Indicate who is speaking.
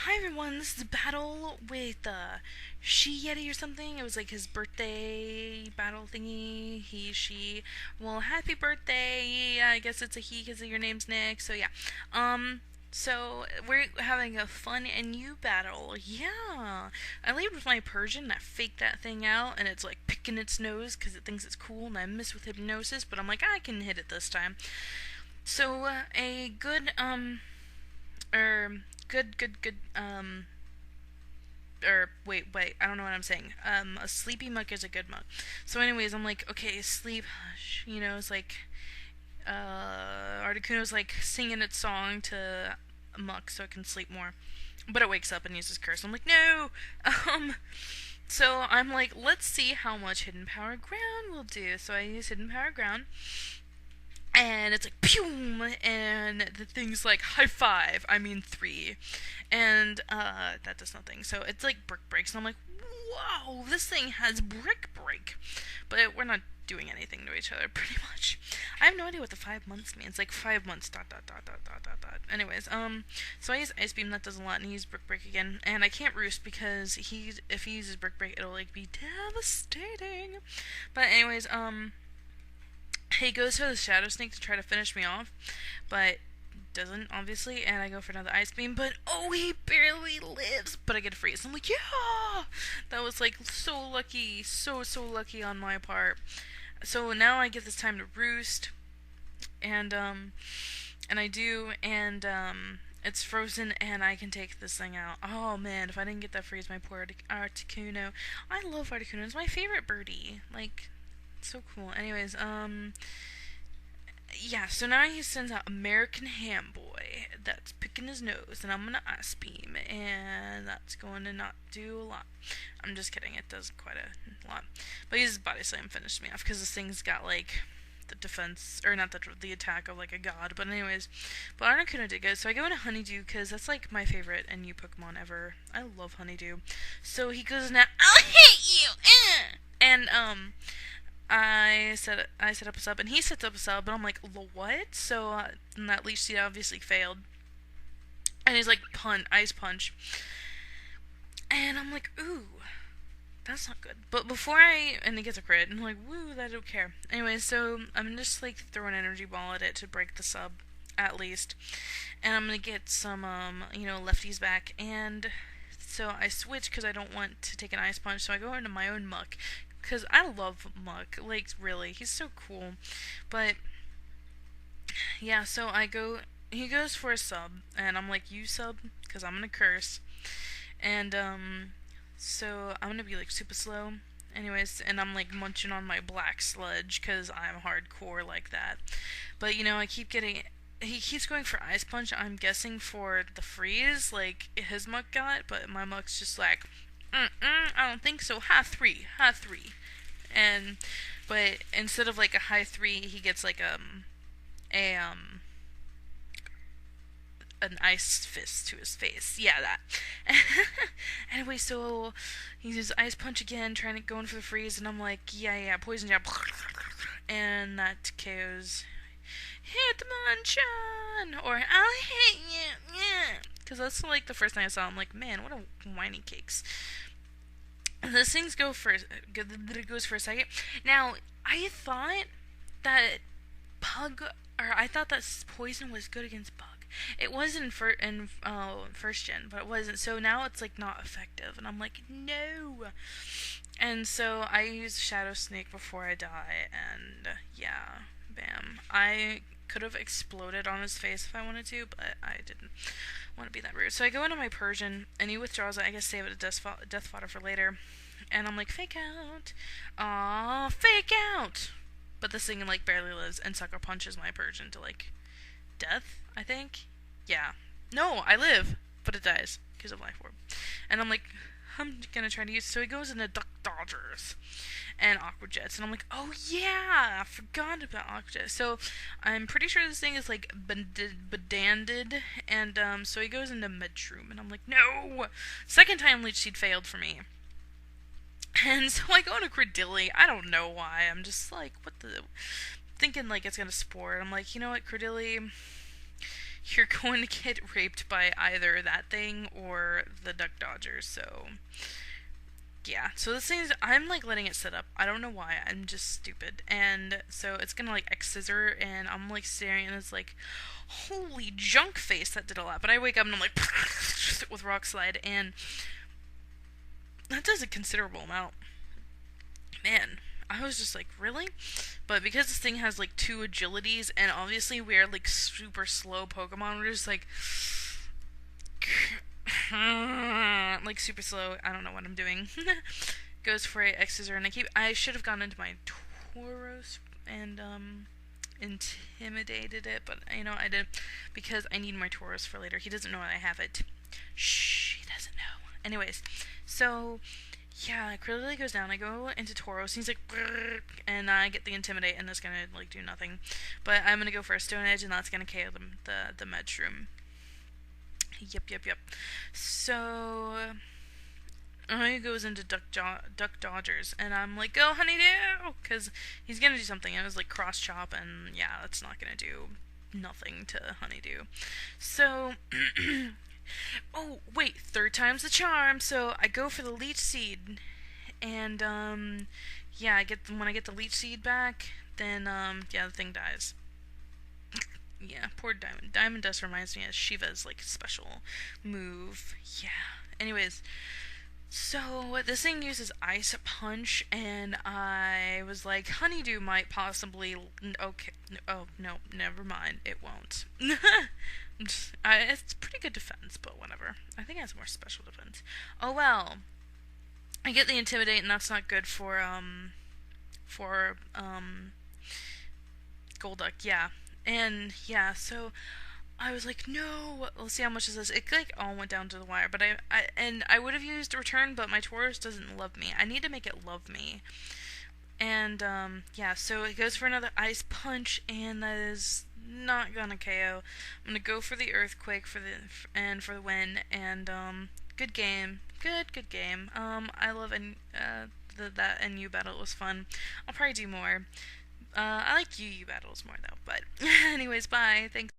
Speaker 1: Hi everyone, this is a battle with Sheyeti or something. It was like his birthday battle thingy. He, she. Well, happy birthday. Yeah, I guess it's a he because your name's Nick. So yeah. Um. So we're having a fun and new battle. Yeah. I lead with my Persian. I fake that thing out, and it's like picking its nose because it thinks it's cool, and I miss with hypnosis. But I'm like, I can hit it this time. So a good wait, I don't know what I'm saying. A sleepy muck is a good muck. So, anyways, I'm like, okay, sleep, hush. It's like, Articuno's like singing its song to a muck so it can sleep more. But it wakes up and uses curse. I'm like, no! Um, so I'm like, let's see how much Hidden Power Ground will do. So I use Hidden Power Ground. And it's like pew, and the thing's like high five. I mean 3, and that does nothing. So it's like brick breaks, and I'm like, whoa, this thing has brick break, but we're not doing anything to each other pretty much. I have no idea what the 5 months means. Like 5 months dot dot dot dot dot dot dot. Anyways, so I use ice beam, that does a lot, and he uses brick break again, and I can't roost because if he uses brick break, it'll like be devastating. But anyways, he goes for the Shadow Snake to try to finish me off, but doesn't, obviously, and I go for another Ice Beam, but oh, he barely lives, but I get a freeze. I'm like, yeah! That was, like, so lucky, so lucky on my part. So now I get this time to roost, and I do, and, it's frozen, and I can take this thing out. Oh, man, if I didn't get that freeze, my poor Articuno. I love Articuno. It's my favorite birdie. Like, so cool. Anyways, yeah, so now he sends out American Ham Boy that's picking his nose, and I'm gonna Ice Beam, and that's going to not do a lot. I'm just kidding, it does quite a lot. But he uses Body Slam, finished me off, because this thing's got, like, the defense, or not the attack of, like, a god, but anyways. But Articuno did good, so I go into Honeydew, because that's, like, my favorite and new Pokemon ever. I love Honeydew. So he goes now, I'll hit you! And, I set up a sub, and he sets up a sub, and I'm like, what? So, and that leech seed obviously failed. And he's like, ice punch. And I'm like, ooh, that's not good. But and he gets a crit, and I'm like, woo, I don't care. Anyway, so I'm just like throwing an energy ball at it to break the sub, at least. And I'm gonna get some, lefties back, and so I switch because I don't want to take an ice punch, so I go into my own muck. Because I love Muck, like, really, he's so cool. But, yeah, so he goes for a sub, and I'm like, you sub, because I'm gonna curse. And, so I'm gonna be, like, super slow. Anyways, and I'm, like, munching on my black sludge, because I'm hardcore like that. But, I keep getting... He keeps going for Ice Punch, I'm guessing for the freeze, like, his Muck got, but my Muck's just like... I don't think so. High 3. But instead of like a high 3, he gets like an ice fist to his face. Yeah, that. Anyway, so he uses Ice Punch again, going for the freeze, and I'm like, yeah, Poison Jab, and that KOs. Hitmonchan, or I'll hit you, yeah. Because that's like the first thing I saw. I'm like, man, what a whiny cakes. This thing goes for a second. Now, I thought that poison was good against bug. It was in first gen, but it wasn't. So now it's like not effective, and I'm like, no. And so I use Shadow Snake before I die, and yeah, bam. I could have exploded on his face if I wanted to, but I didn't want to be that rude. So I go into my Persian, and he withdraws it. I guess save it as death fodder for later. And I'm like, fake out. Aww, fake out. But this thing, like, barely lives, and Sucker Punches my Persian to, like, death, I think? Yeah. No, I live, but it dies because of Life Orb. And I'm like, I'm gonna try to use... So he goes into Duck Dodgers and Aqua Jets, and I'm like, oh yeah, I forgot about Aqua Jets. So I'm pretty sure this thing is like bedanded, and so he goes into Medshroom, and I'm like, no! Second time Leech Seed failed for me. And so I go into Credilli. I don't know why. I'm just like, what the... Thinking like it's gonna Spore. I'm like, you know what, Credilli... you're going to get raped by either that thing or the duck dodgers. So yeah, so this thing is, I'm like letting it sit up. I don't know why. I'm just stupid. And so it's gonna like X scissor, and I'm like staring, and it's like, holy junk face, that did a lot. But I wake up and I'm like, with rock slide, and that does a considerable amount. Man, I was just like, really? But because this thing has like 2 agilities, and obviously we are like super slow Pokemon, we're just like, like super slow. I don't know what I'm doing. Goes for a X scissor, and I should have gone into my Tauros and intimidated it, but I didn't, because I need my Tauros for later. He doesn't know I have it. Shh, he doesn't know. Anyways, so yeah, it clearly goes down. I go into Tauros, and he's like, brrr, and I get the intimidate, and that's gonna like do nothing. But I'm gonna go for a Stone Edge, and that's gonna KO the Medshroom. Yep. So he goes into Duck Dodgers, and I'm like, go Honeydew, because he's gonna do something. And it was like cross chop, and yeah, that's not gonna do nothing to Honeydew. So oh wait, 3rd time's the charm. So I go for the Leech Seed, and yeah, when I get the Leech Seed back, then yeah, the thing dies. Yeah, poor Diamond. Diamond Dust reminds me of Shiva's like special move. Yeah. Anyways, so this thing uses Ice Punch, and I was like, Honeydew might possibly. Okay. Oh no, never mind. It won't. It's pretty good defense, but whatever. I think it has more special defense. Oh well. I get the Intimidate, and that's not good for Golduck. Yeah. And yeah, so I was like, no, let's see how much is this. It like all went down to the wire, but I would have used return, but my Tauros doesn't love me. I need to make it love me. And yeah, so it goes for another Ice Punch, and that is not gonna KO. I'm gonna go for the Earthquake for the win, and good game, good game. I love that NU battle. It was fun. I'll probably do more. I like UU battles more though, but anyways, bye. Thanks.